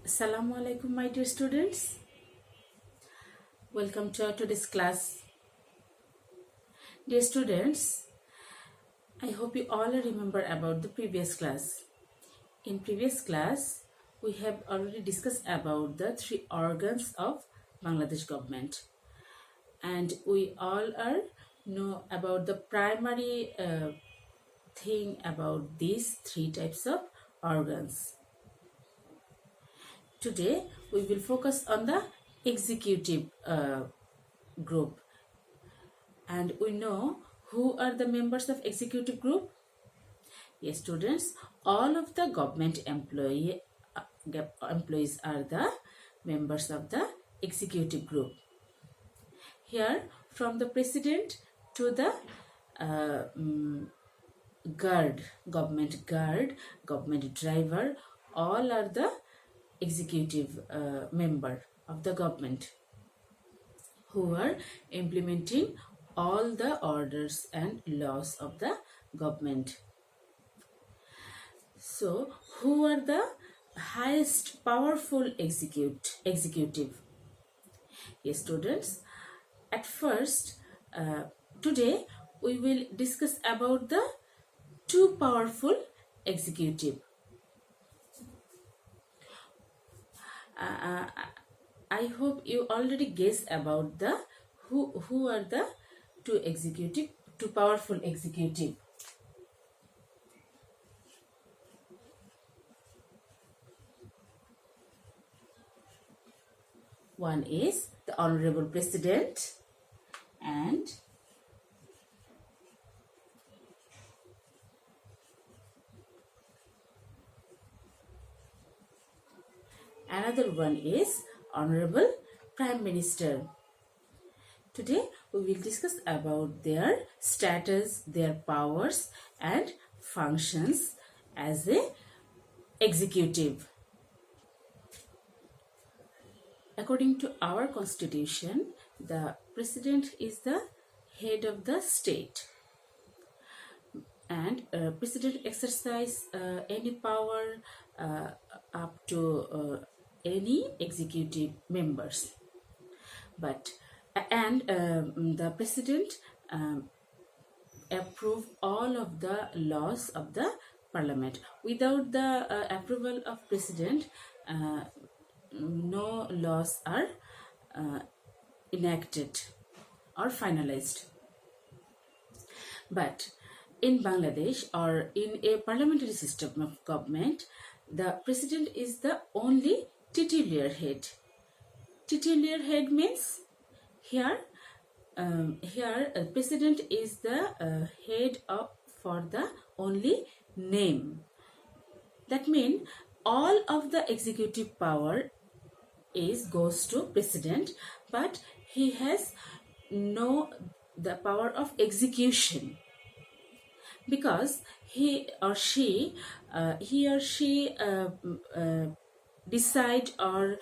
Assalamu alaikum, my dear students. Welcome to today's class. Dear students, I hope you all remember about the previous class. In previous class, we have already discussed about the three organs of Bangladesh government, and we all know about the primary thing about these three types of organs. Today, we will focus on the executive group. And we know who are the members of executive group? Yes, students, all of the government employees are the members of the executive group. Here, from the president to the government driver, all are the executive member of the government who are implementing all the orders and laws of the government. So, who are the highest powerful executive? Yes, students. At first, today we will discuss about the two powerful executive. I hope you already guessed about the who are the two powerful executive. One is the Honorable President and another one is Honorable Prime Minister. Today we will discuss about their status, their powers and functions as a executive. According to our constitution, the president is the head of the state, and president exercise any power up to any executive members. The president approve all of the laws of the parliament. Without the approval of president, no laws are enacted or finalized. But in Bangladesh or in a parliamentary system of government, the president is the only titular head. Titular head means here president is the head for the only name. That means all of the executive power goes to president, but he has no the power of execution, because he or she decide or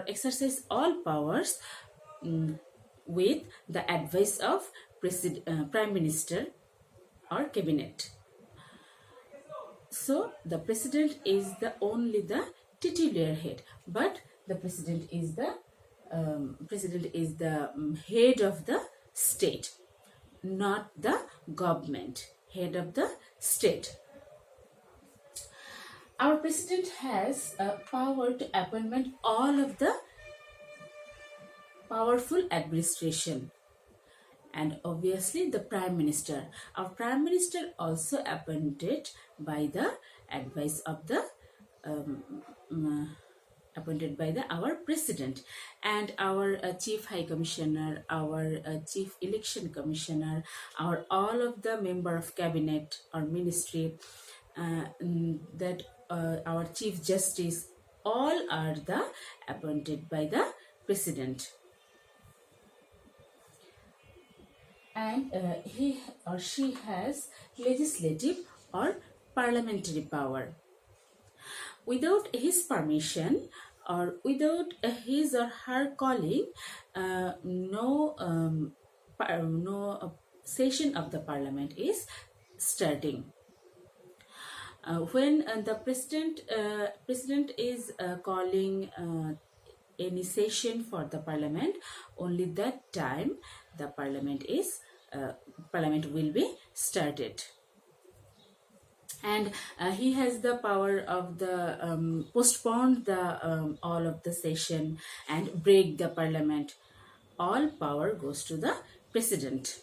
exercise all powers with the advice of prime minister or cabinet. So the president is the only the titular head, but the president is the head of the state, not the government, head of the state. Our president has power to appointment all of the powerful administration, and obviously the prime minister. Our prime minister also appointed by the advice of the our president, and our chief high commissioner, our chief election commissioner, all of the member of cabinet or ministry, our chief justice, all are the appointed by the president, and he or she has legislative or parliamentary power. Without his permission or without his or her calling, no session of the parliament is starting. When the president is calling any session for the parliament, only that time the parliament will be started. And he has the power of the postpone the all of the session and break the parliament. All power goes to the president.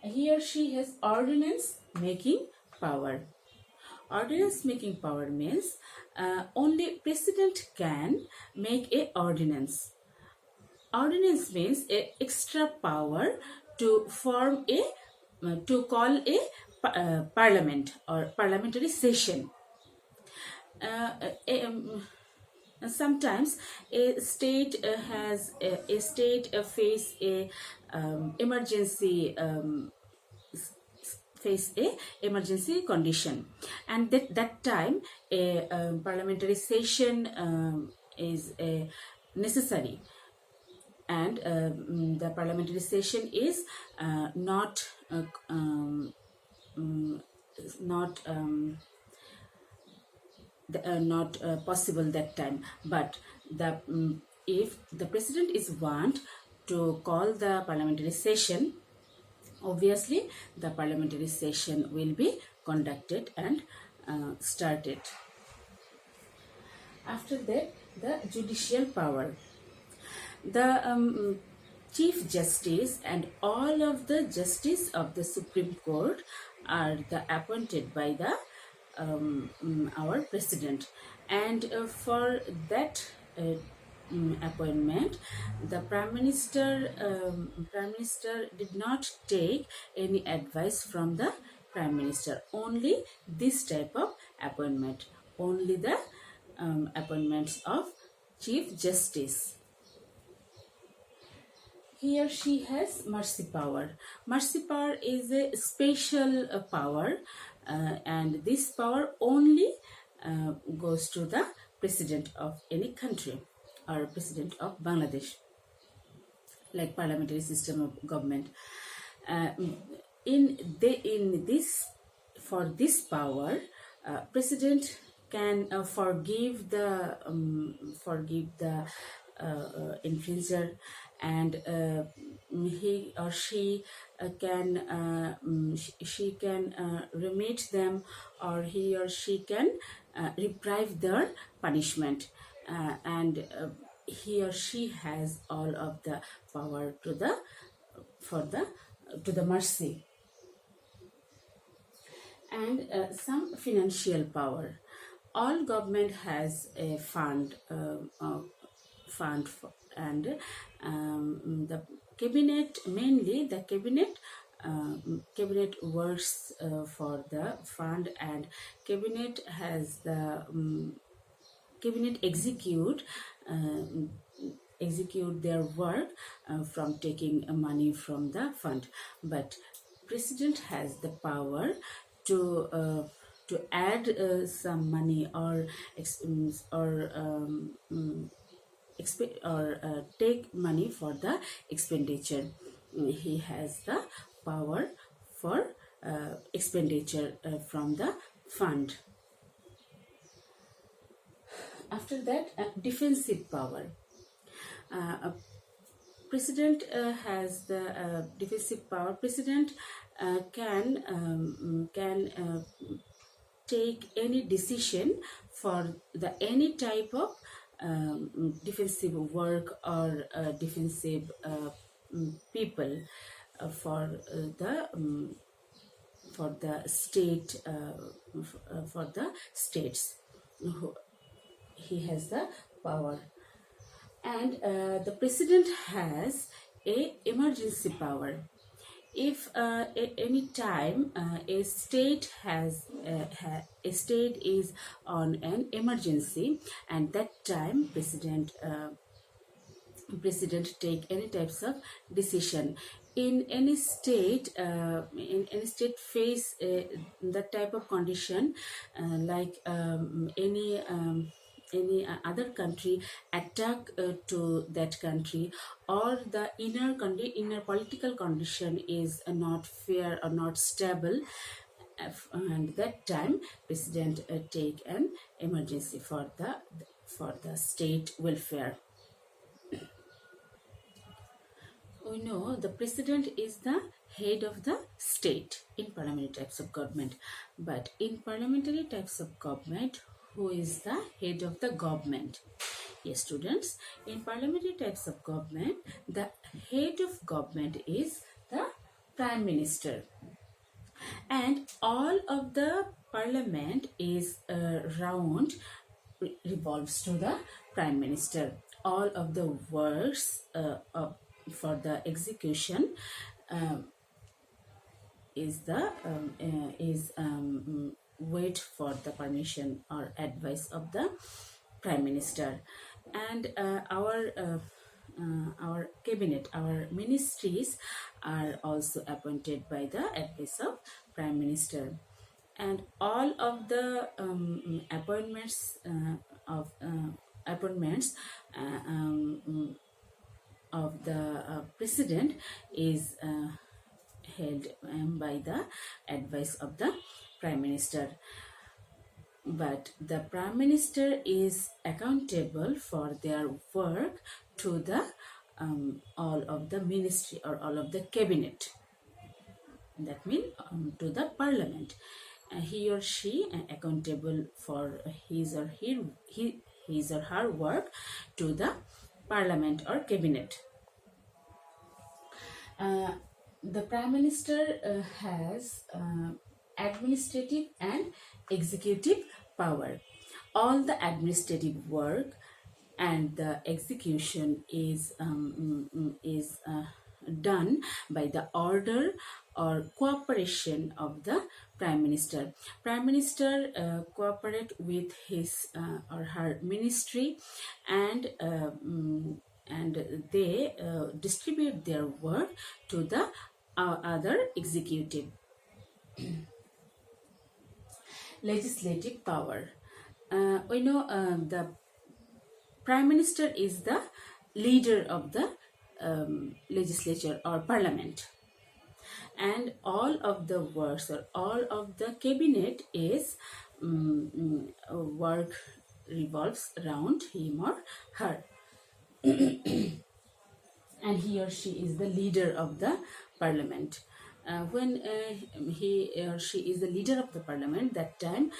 He or she has ordinance making power. Ordinance making power means only president can make a ordinance. Ordinance means a extra power to form a to call a parliament or parliamentary session. Uh, Sometimes a state a state face a emergency face a emergency condition, and that time a parliamentary session is necessary, and the parliamentary session is not not not possible that time. But the if the president is want to call the parliamentary session, obviously the parliamentary session will be conducted and started. After that, the judicial power. The Chief Justice and all of the justice of the Supreme Court are the appointed by the our president, and for that appointment, the prime minister did not take any advice from the prime minister. Only this type of appointment, only the appointments of chief justice. He or she has mercy power. Mercy power is a special power, and this power only goes to the president of any country or president of Bangladesh, like parliamentary system of government. In this, for this power, president can forgive the infringer, and he or she she can remit them, or he or she can reprieve their punishment, and he or she has all of the power to the to the mercy. And some financial power. All government has a fund, and the cabinet, mainly the cabinet works for the fund, and cabinet has the cabinet execute their work from taking money from the fund. But president has the power to add some money, or take money for the expenditure. He has the power for expenditure from the fund. After that, defensive power. President has the defensive power. President can take any decision for the any type of defensive work or defensive people for the state, for the states. He has the power. And the president has a emergency power. If at any time a state is on an emergency, and that time president take any types of decision. In any state face that type of condition, like any other country attack to that country, or the inner political condition is not fair or not stable, and that time president take an emergency for the state welfare. We know the president is the head of the state in parliamentary types of government, but in parliamentary types of government, who is the head of the government? Yes, students, in parliamentary types of government, the head of government is the prime minister, and all of the parliament is revolves to the prime minister. All of the works for the execution wait for the permission or advice of the prime minister. And our cabinet, our ministries are also appointed by the advice of prime minister. And all of the appointments of the president is held by the advice of the prime minister. But the prime minister is accountable for their work to the all of the ministry or all of the cabinet. That means to the parliament. He or she accountable for his or her work to the parliament or cabinet. The prime minister has administrative and executive power. All the administrative work and the execution is done by the order or cooperation of the prime minister. Prime minister cooperate with his or her ministry, and they distribute their work to the other executive. Legislative power. We know the prime minister is the leader of the legislature or parliament, and all of the works or all of the cabinet is work revolves around him or her. And he or she is the leader of the parliament. When he or she is the leader of the parliament, that time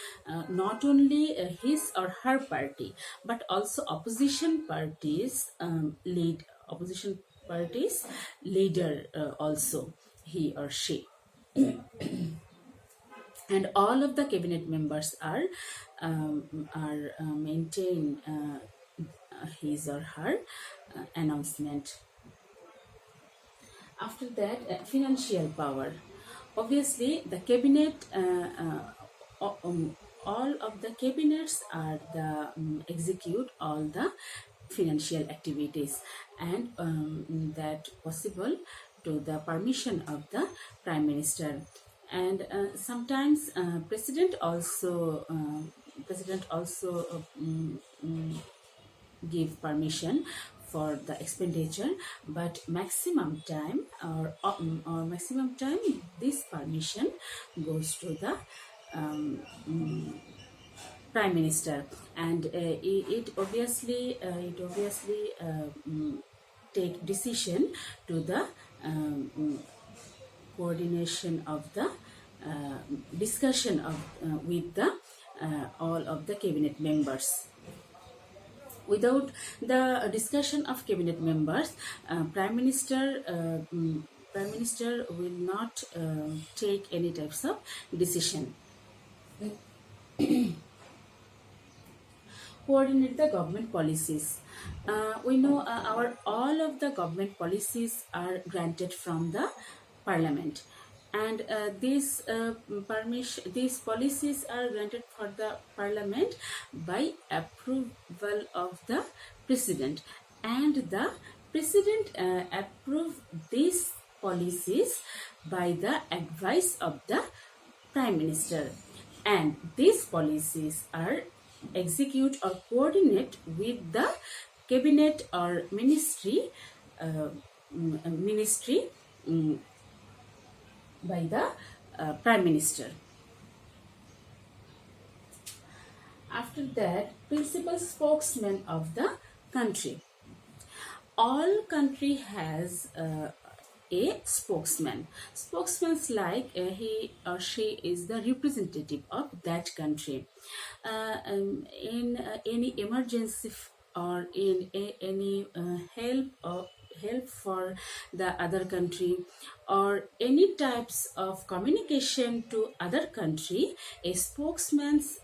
not only his or her party but also opposition parties leader also he or she. And all of the cabinet members are maintain his or her announcement. After that, financial power. Obviously, the cabinet, all of the cabinets are the execute all the financial activities, and that possible to the permission of the prime minister. And sometimes president also give permission for the expenditure, but maximum time this permission goes to the prime minister, and it obviously take decision to the coordination of the discussion of with the all of the cabinet members. Without the discussion of cabinet members, prime minister will not take any types of decision. Coordinate the government policies. We know all of the government policies are granted from the parliament, and these policies are granted for the parliament by approval of the president, and the president approve these policies by the advice of the prime minister, and these policies are execute or coordinate with the cabinet or ministry by the prime minister. After that, principal spokesman of the country. All country has a spokesman. Spokesman's like he or she is the representative of that country. In any emergency or in any help for the other country, or any types of communication to other country, a spokesman's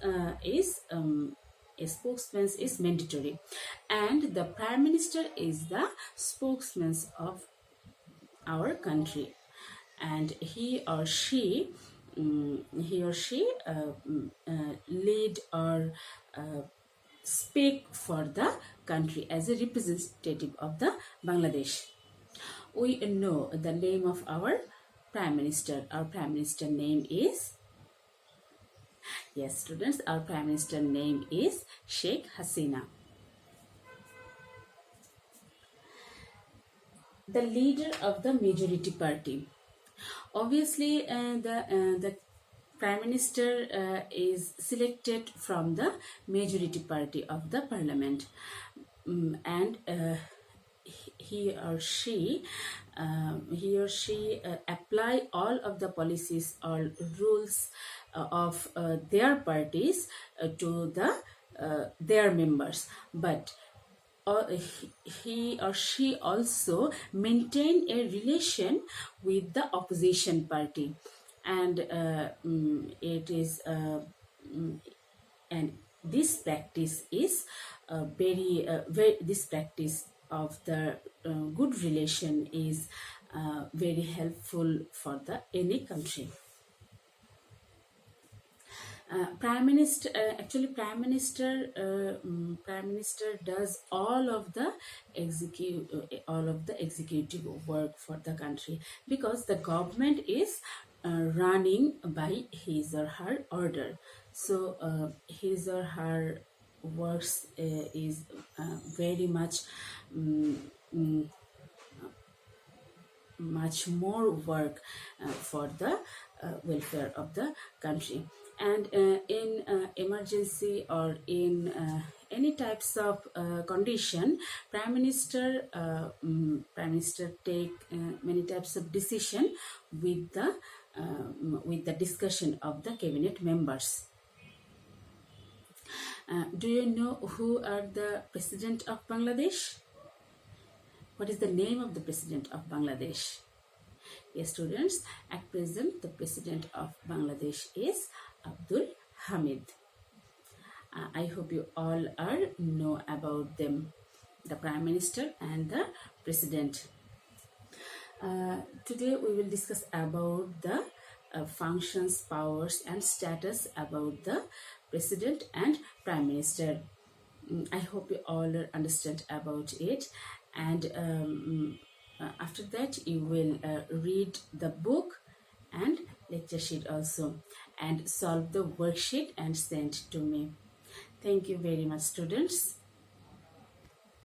is mandatory, and the prime minister is the spokesman of our country, and he or she lead or speak for the country as a representative of the Bangladesh. We know the name of our prime minister. Our prime minister name is, yes students, our prime minister name is Sheikh Hasina. The leader of the majority party. Obviously, the prime minister is selected from the majority party of the parliament, and he or she apply all of the policies or rules of their parties to their members, but he or she also maintain a relation with the opposition party, and and this practice is this practice of the good relation is very helpful for the any country. Prime Minister, Prime Minister does all of the executive work for the country, because the government is running by his or her order. So his or her works is very much much more work for the welfare of the country. And in emergency or in any types of condition, prime minister take many types of decision with the discussion of the cabinet members. Do you know who are the president of Bangladesh? What is the name of the president of Bangladesh? Yes, students, at present the president of Bangladesh is Abdul Hamid. I hope you all know about them, the prime minister and the president. Today we will discuss about the functions, powers and status about the president and prime minister. I hope you all understand about it, and after that you will read the book and lecture sheet also, and solve the worksheet and send to me. Thank you very much, students.